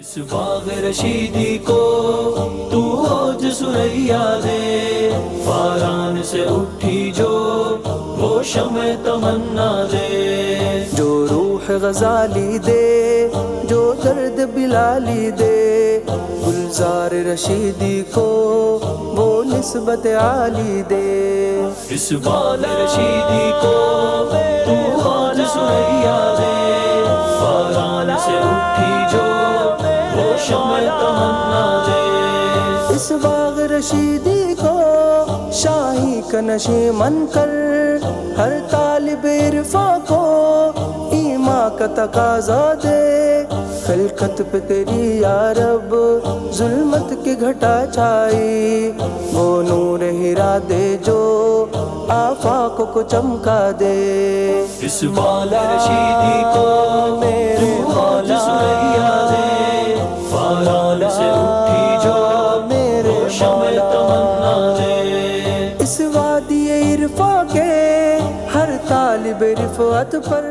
اس باغ رشیدی کو تو اوج سریا دے، فاران سے اٹھی جو وہ شمع تمنا دے، جو روح غزالی دے، جو درد بلالی دے، گلزار رشیدی کو وہ نسبت عالی دے۔ اس باغ رشیدی کو تو اوج سریا دے، فاران سے اٹھی جو وہ شمع تمنا دے۔ اس باغ رشیدی کو شاہی کا نشیمن کر، ہر طالب عرفاں کو ایمان کا تقاضا دے۔ خلقت پہ تیری یا رب ظلمت کی گھٹا چھائی، وہ نور ہرا دے جو آفاق کو چمکا دے۔ اس باغ رشیدی کو میرے تو اوج سریا دے، فاران سے اٹھی جو وہ شمع تمنا دے۔ اس وادی عرفاں کے ہر طالب رفعت پر